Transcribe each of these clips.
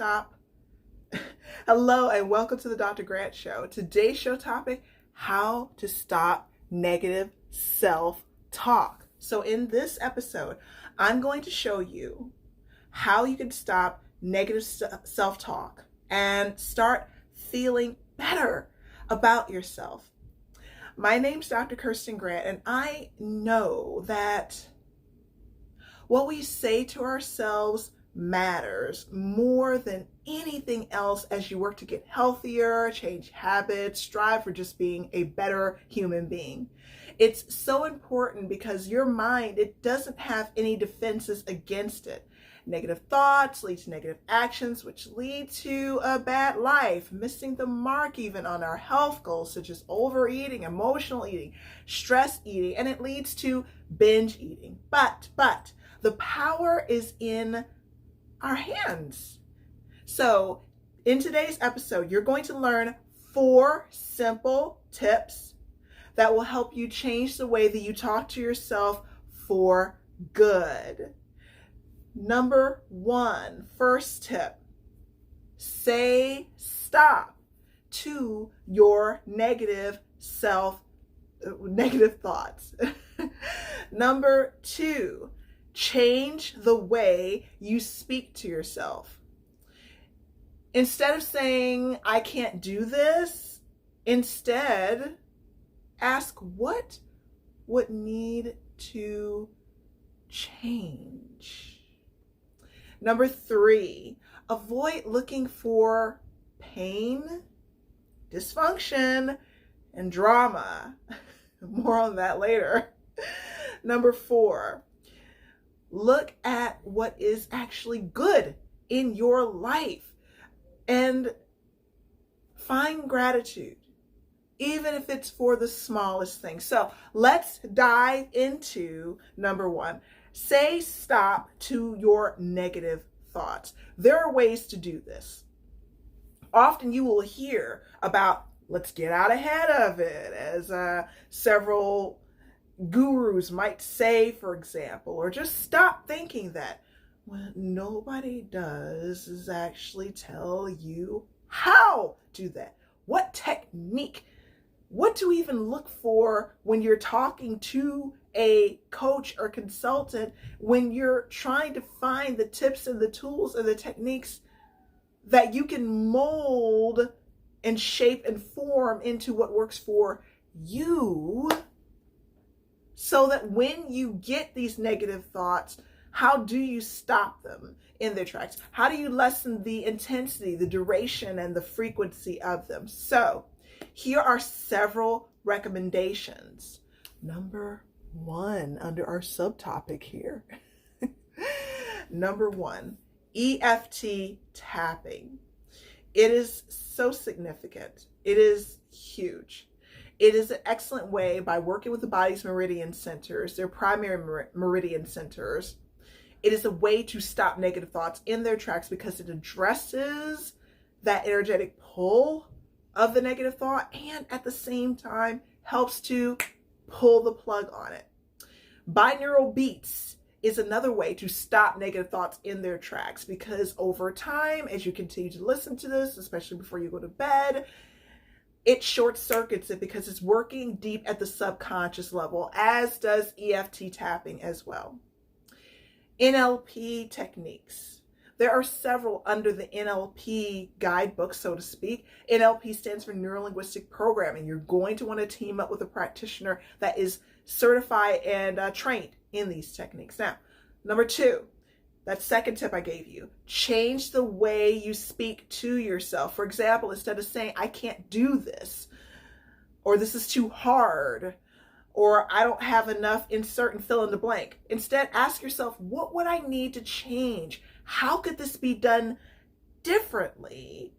stop? Hello and welcome to the Dr. Grant Show. Today's show topic, how to stop negative self-talk. So in this episode, I'm going to show you how you can stop negative self-talk and start feeling better about yourself. My name's Dr. Kirsten Grant, and I know that what we say to ourselves matters more than anything else as you work to get healthier, change habits, strive for just being a better human being. It's so important because your mind, it doesn't have any defenses against it. Negative thoughts lead to negative actions, which lead to a bad life, missing the mark even on our health goals, such as overeating, emotional eating, stress eating, and it leads to binge eating. But the power is in our hands. So in today's episode, you're going to learn 4 simple tips that will help you change the way that you talk to yourself for good. Number 1, first tip, say stop to your negative thoughts. Number 2, change the way you speak to yourself. Instead of saying, I can't do this, instead ask what would need to change. Number 3, avoid looking for pain, dysfunction, and drama. More on that later. Number 4, look at what is actually good in your life and find gratitude, even if it's for the smallest thing. So let's dive into number 1. Say stop to your negative thoughts. There are ways to do this. Often you will hear about let's get out ahead of it, as several gurus might say, for example, or just stop thinking that. What nobody does is actually tell you how to do that. What technique? What to even look for when you're talking to a coach or consultant, when you're trying to find the tips and the tools and the techniques that you can mold and shape and form into what works for you, so that when you get these negative thoughts, how do you stop them in their tracks? How do you lessen the intensity, the duration, and the frequency of them? So here are several recommendations. Number 1, under our subtopic here. Number 1, EFT tapping. It is so significant. It is huge. It is an excellent way, by working with the body's meridian centers, their primary meridian centers. It is a way to stop negative thoughts in their tracks because it addresses that energetic pull of the negative thought and at the same time helps to pull the plug on it. Binaural beats is another way to stop negative thoughts in their tracks, because over time, as you continue to listen to this, especially before you go to bed, it short circuits it because it's working deep at the subconscious level, as does EFT tapping as well. NLP techniques. There are several under the NLP guidebook, so to speak. NLP stands for Neuro-Linguistic Programming. You're going to want to team up with a practitioner that is certified and trained in these techniques. Now, number 2, that second tip I gave you, change the way you speak to yourself. For example, instead of saying, I can't do this, or this is too hard, or I don't have enough, insert and fill in the blank. Instead, ask yourself, what would I need to change? How could this be done differently?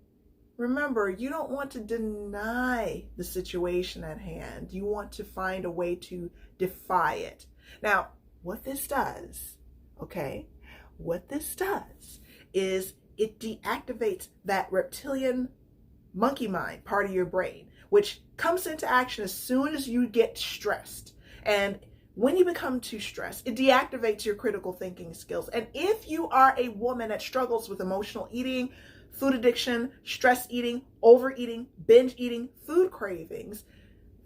Remember, you don't want to deny the situation at hand. You want to find a way to defy it. Now, what this does, what this does is it deactivates that reptilian monkey mind part of your brain, which comes into action as soon as you get stressed. And When you become too stressed, it deactivates your critical thinking skills. And if you are a woman that struggles with emotional eating, food addiction, stress eating, overeating, binge eating, food cravings,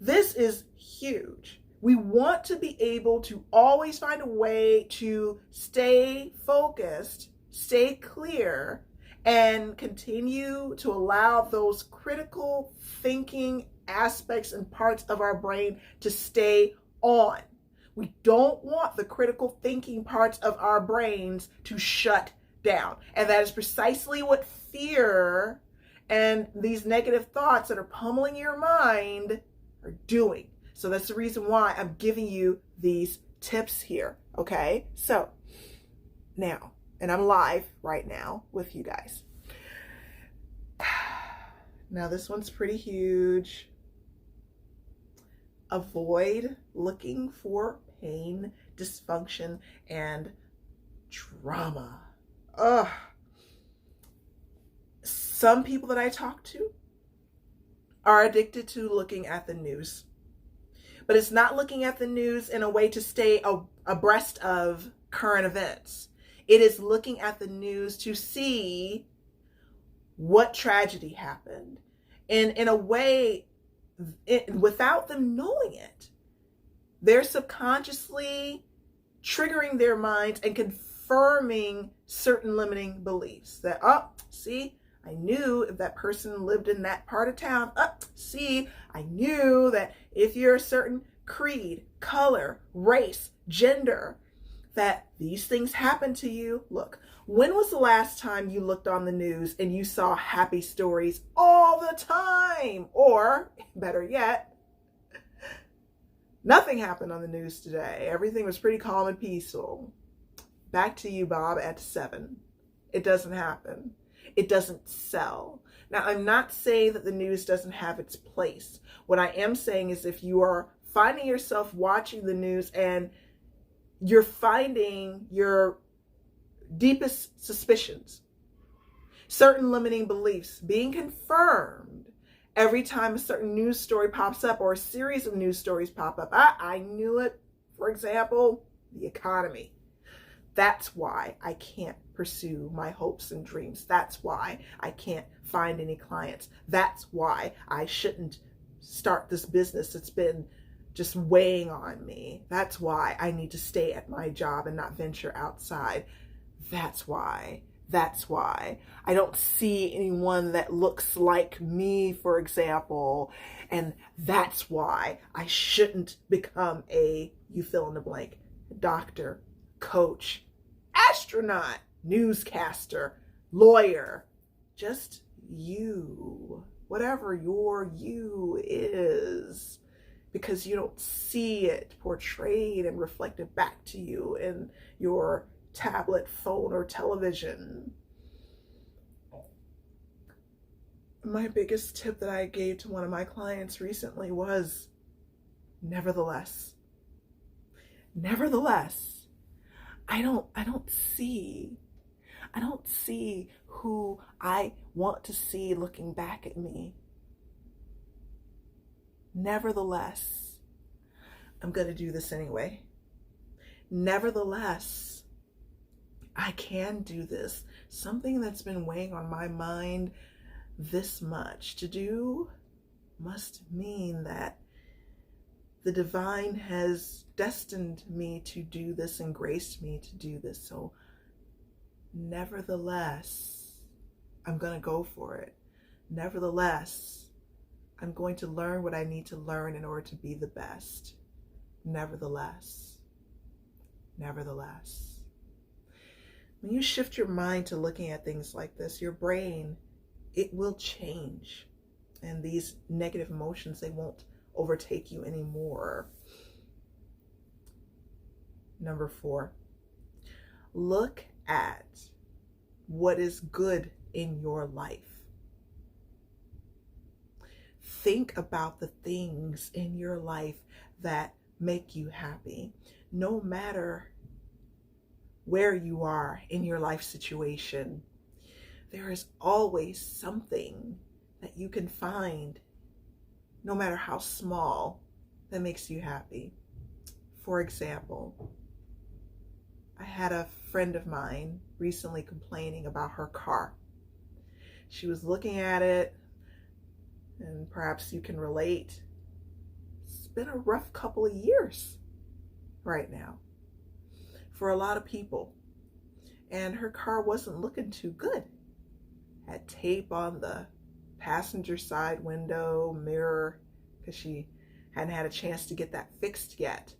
this is huge. We want to be able to always find a way to stay focused, stay clear, and continue to allow those critical thinking aspects and parts of our brain to stay on. We don't want the critical thinking parts of our brains to shut down. And that is precisely what fear and these negative thoughts that are pummeling your mind are doing. So that's the reason why I'm giving you these tips here. Okay? So now, and I'm live right now with you guys. Now this one's pretty huge. Avoid looking for pain, dysfunction, and drama. Ugh. Some people that I talk to are addicted to looking at the news. But it's not looking at the news in a way to stay abreast of current events. It is looking at the news to see what tragedy happened. And in a way, without them knowing it, they're subconsciously triggering their minds and confirming certain limiting beliefs that, oh, see, I knew if that person lived in that part of town. See, I knew that if you're a certain creed, color, race, gender, that these things happen to you. Look, when was the last time you looked on the news and you saw happy stories all the time? Or, better yet, nothing happened on the news today. Everything was pretty calm and peaceful. Back to you, Bob, at 7. It doesn't happen. It doesn't sell. Now, I'm not saying that the news doesn't have its place. What I am saying is if you are finding yourself watching the news and you're finding your deepest suspicions, certain limiting beliefs being confirmed every time a certain news story pops up or a series of news stories pop up. I knew it. For example, the economy. That's why I can't pursue my hopes and dreams. That's why I can't find any clients. That's why I shouldn't start this business that's been just weighing on me. That's why I need to stay at my job and not venture outside. That's why I don't see anyone that looks like me, for example. And that's why I shouldn't become a, you fill in the blank, doctor, coach, astronaut, newscaster, lawyer, just you, whatever your you is, because you don't see it portrayed and reflected back to you in your tablet, phone, or television. My biggest tip that I gave to one of my clients recently was, nevertheless, I don't see who I want to see looking back at me. Nevertheless, I'm going to do this anyway. Nevertheless, I can do this. Something that's been weighing on my mind this much to do must mean that the divine has destined me to do this and graced me to do this. So nevertheless, I'm going to go for it. Nevertheless, I'm going to learn what I need to learn in order to be the best. Nevertheless. When you shift your mind to looking at things like this, your brain, it will change. And these negative emotions, they won't overtake you anymore. Number 4, look at what is good in your life. Think about the things in your life that make you happy. No matter where you are in your life situation, there is always something that you can find, no matter how small, that makes you happy. For example, I had a friend of mine recently complaining about her car. She was looking at it, and perhaps you can relate. It's been a rough couple of years right now for a lot of people. And her car wasn't looking too good. Had tape on the passenger side window mirror because she hadn't had a chance to get that fixed yet.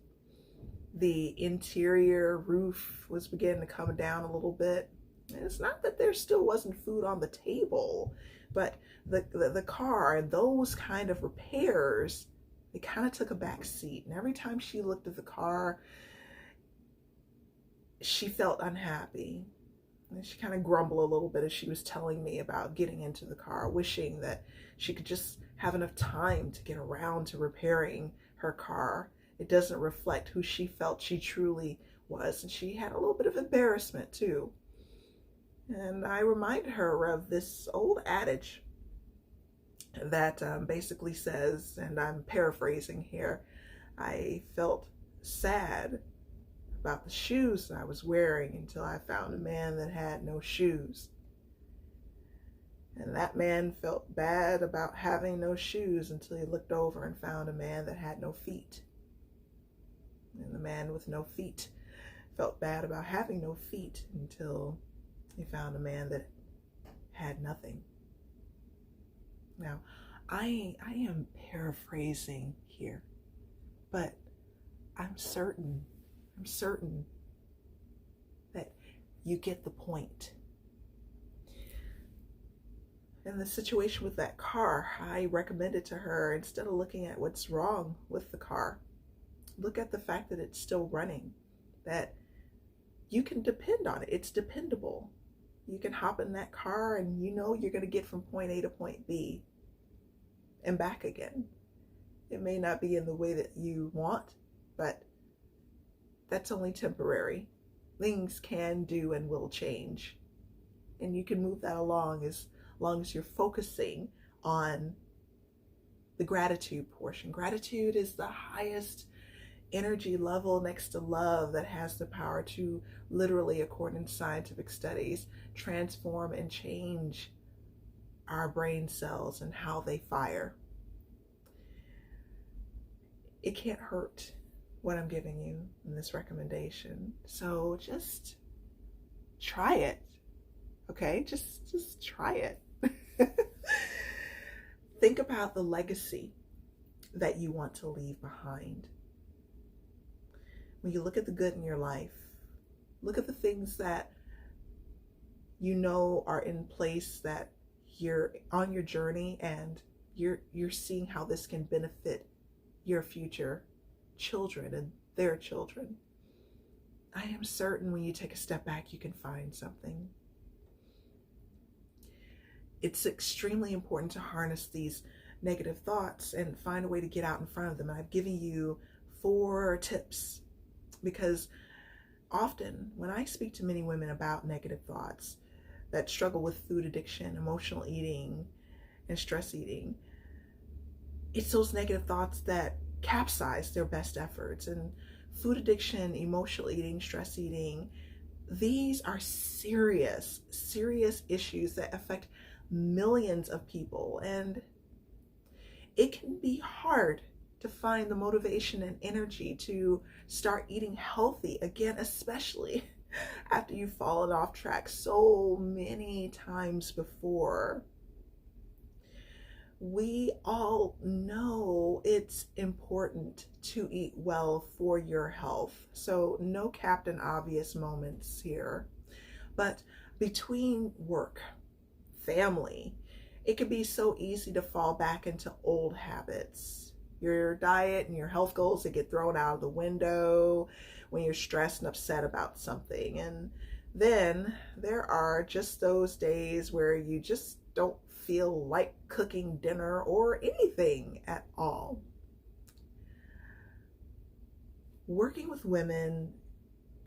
The interior roof was beginning to come down a little bit. And it's not that there still wasn't food on the table, but the car and those kind of repairs, they kind of took a back seat. And every time she looked at the car, she felt unhappy. And she kind of grumbled a little bit as she was telling me about getting into the car, wishing that she could just have enough time to get around to repairing her car. It doesn't reflect who she felt she truly was. And she had a little bit of embarrassment too. And I reminded her of this old adage that basically says, and I'm paraphrasing here, I felt sad about the shoes that I was wearing until I found a man that had no shoes. And that man felt bad about having no shoes until he looked over and found a man that had no feet. And the man with no feet felt bad about having no feet until he found a man that had nothing. Now, I am paraphrasing here, but I'm certain that you get the point. In the situation with that car, I recommended to her, instead of looking at what's wrong with the car, look at the fact that it's still running, that you can depend on it. It's dependable. You can hop in that car and you know you're going to get from point A to point B and back again. It may not be in the way that you want, but that's only temporary. Things can do and will change. And you can move that along as long as you're focusing on the gratitude portion. Gratitude is the highest energy level next to love that has the power to literally, according to scientific studies, transform and change our brain cells and how they fire. It can't hurt what I'm giving you in this recommendation. So just try it. Okay? Just try it. Think about the legacy that you want to leave behind. When you look at the good in your life, look at the things that you know are in place, that you're on your journey and you're seeing how this can benefit your future children and their children. I am certain when you take a step back, you can find something. It's extremely important to harness these negative thoughts and find a way to get out in front of them. And I've given you 4 tips, because often when I speak to many women about negative thoughts that struggle with food addiction, emotional eating, and stress eating, it's those negative thoughts that capsize their best efforts. And food addiction, emotional eating, stress eating, these are serious issues that affect millions of people. And it can be hard to find the motivation and energy to start eating healthy again, especially after you've fallen off track so many times before. We all know it's important to eat well for your health. So no Captain Obvious moments here. But between work, family, it can be so easy to fall back into old habits. Your diet and your health goals that get thrown out of the window when you're stressed and upset about something. And then there are just those days where you just don't feel like cooking dinner or anything at all. Working with women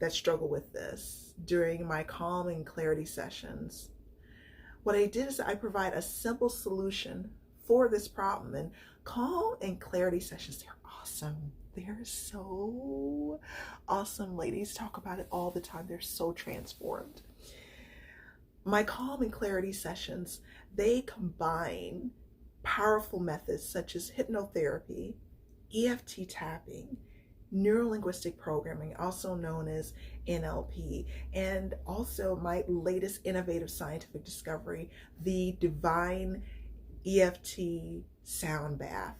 that struggle with this during my calm and clarity sessions, what I did is I provide a simple solution for this problem. And calm and clarity sessions, they're awesome. They're so awesome. Ladies talk about it all the time. They're so transformed. My calm and clarity sessions, they combine powerful methods such as hypnotherapy, EFT tapping, neurolinguistic programming, also known as NLP, and also my latest innovative scientific discovery, the divine EFT sound bath,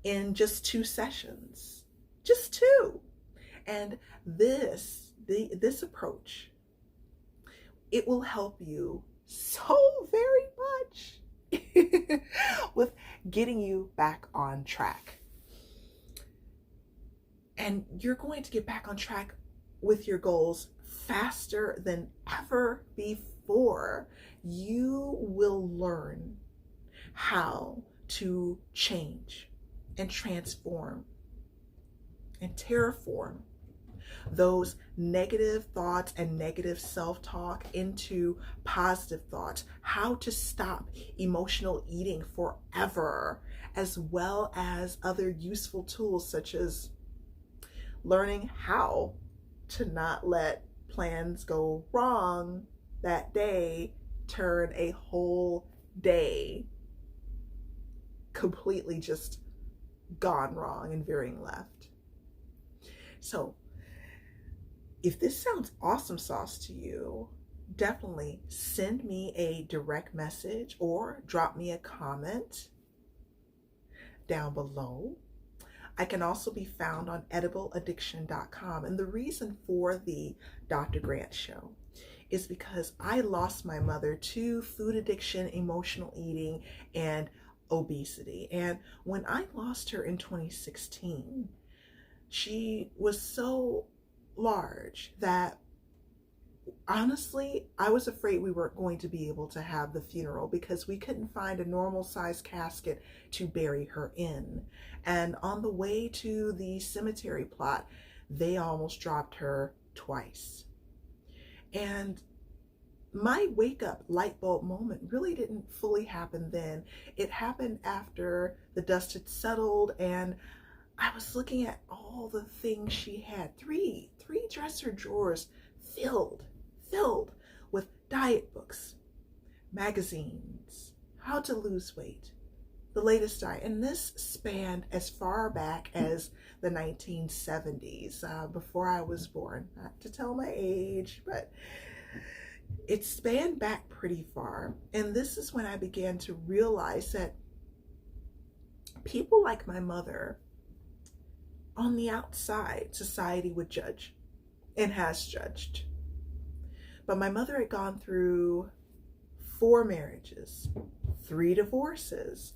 in just 2 sessions, just 2. And this approach, it will help you so very much with getting you back on track. And you're going to get back on track with your goals faster than ever before. You will learn how to change and transform and terraform those negative thoughts and negative self-talk into positive thoughts, how to stop emotional eating forever, as well as other useful tools such as learning how to not let plans go wrong that day turn a whole day completely just gone wrong and veering left. So if this sounds awesome sauce to you, definitely send me a direct message or drop me a comment down below. I can also be found on edibleaddiction.com. And the reason for the Dr. Grant Show is because I lost my mother to food addiction, emotional eating, and obesity. And when I lost her in 2016, she was so large that honestly, I was afraid we weren't going to be able to have the funeral because we couldn't find a normal size casket to bury her in. And on the way to the cemetery plot, they almost dropped her twice. And my wake up light bulb moment really didn't fully happen then. It happened after the dust had settled and I was looking at all the things she had. Three dresser drawers filled with diet books, magazines, how to lose weight, the latest diet. And this spanned as far back as the 1970s, before I was born. Not to tell my age, but it spanned back pretty far. And this is when I began to realize that people like my mother, on the outside, society would judge and has judged. But my mother had gone through 4 marriages, 3 divorces,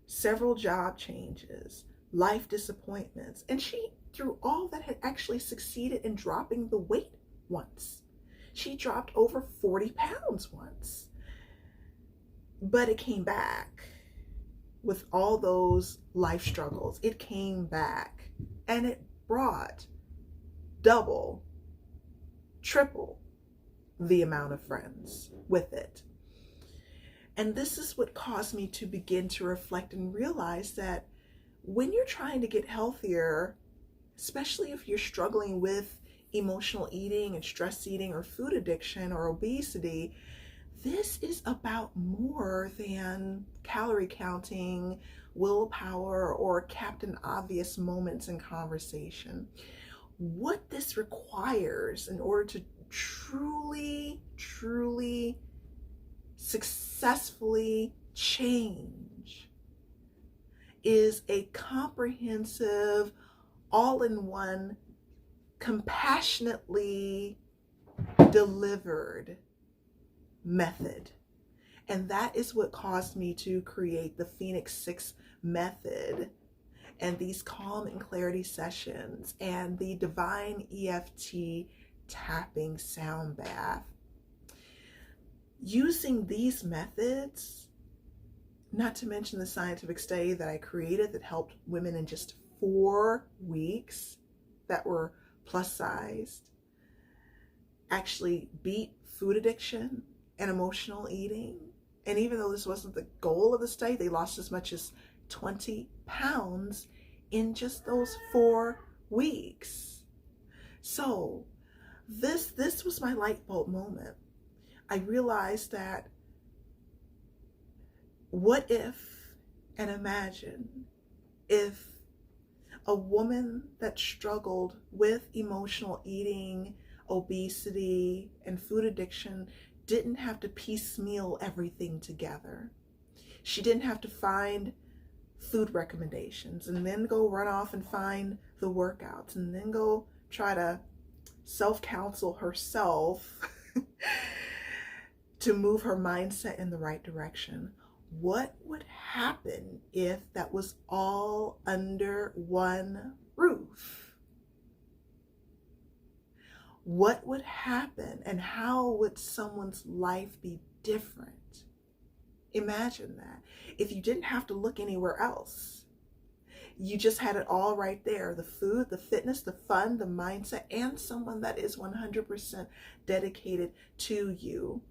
several job changes, life disappointments, and she, through all that, had actually succeeded in dropping the weight once. She dropped over 40 pounds once. But it came back with all those life struggles. It came back and it brought double, triple the amount of friends with it. And this is what caused me to begin to reflect and realize that when you're trying to get healthier, especially if you're struggling with emotional eating and stress eating or food addiction or obesity, this is about more than calorie counting, willpower, or Captain Obvious moments in conversation. What this requires in order to truly successfully change is a comprehensive, all-in-one, compassionately delivered method. And that is what caused me to create the Phoenix 6 method and these calm and clarity sessions and the divine EFT tapping sound bath. Using these methods, not to mention the scientific study that I created that helped women in just 4 weeks that were plus sized actually beat food addiction and emotional eating. And even though this wasn't the goal of the study, they lost as much as 20 pounds in just those 4 weeks. So this was my light bulb moment. I realized that what if, and imagine if a woman that struggled with emotional eating, obesity, and food addiction didn't have to piecemeal everything together. She didn't have to find food recommendations and then go run off and find the workouts and then go try to self-counsel herself to move her mindset in the right direction. What would happen if that was all under one roof? What would happen, and how would someone's life be different? Imagine that. If you didn't have to look anywhere else, you just had it all right there: the food, the fitness, the fun, the mindset, and someone that is 100% dedicated to you.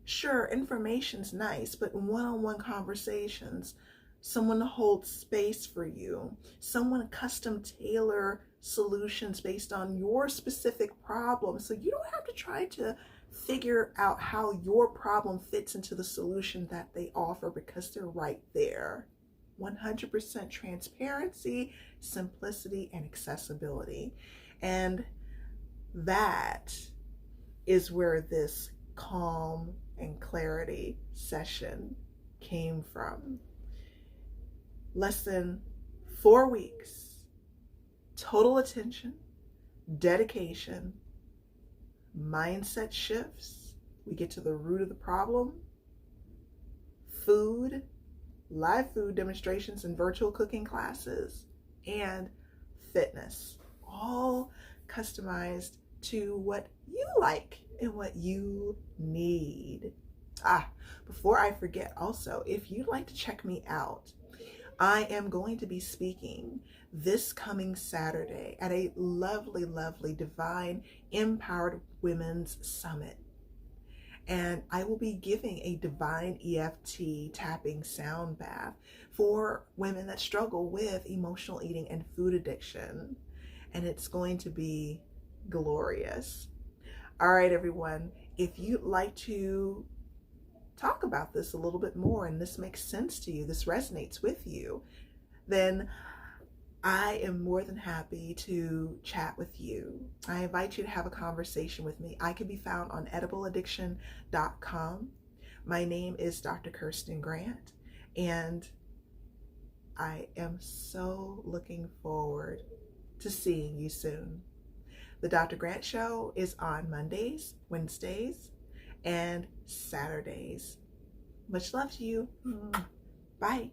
Sure, information's nice, but one-on-one conversations, someone to hold space for you, someone custom tailor solutions based on your specific problem. So you don't have to try to figure out how your problem fits into the solution that they offer, because they're right there. 100% transparency, simplicity, and accessibility. And that is where this calm and clarity session came from. Less than 4 weeks, total attention, dedication, mindset shifts. We get to the root of the problem. Food, live food demonstrations and virtual cooking classes, and fitness, all customized to what you like and what you need. Before I forget, also, if you'd like to check me out, I am going to be speaking this coming Saturday at a lovely, lovely Divine Empowered Women's Summit. And I will be giving a divine EFT tapping sound bath for women that struggle with emotional eating and food addiction. And it's going to be glorious. All right, everyone, if you'd like to talk about this a little bit more and this makes sense to you, this resonates with you, then I am more than happy to chat with you. I invite you to have a conversation with me. I can be found on edibleaddiction.com. My name is Dr. Kirsten Grant, and I am so looking forward to seeing you soon. The Dr. Grant Show is on Mondays, Wednesdays, and Saturdays. Much love to you. Bye.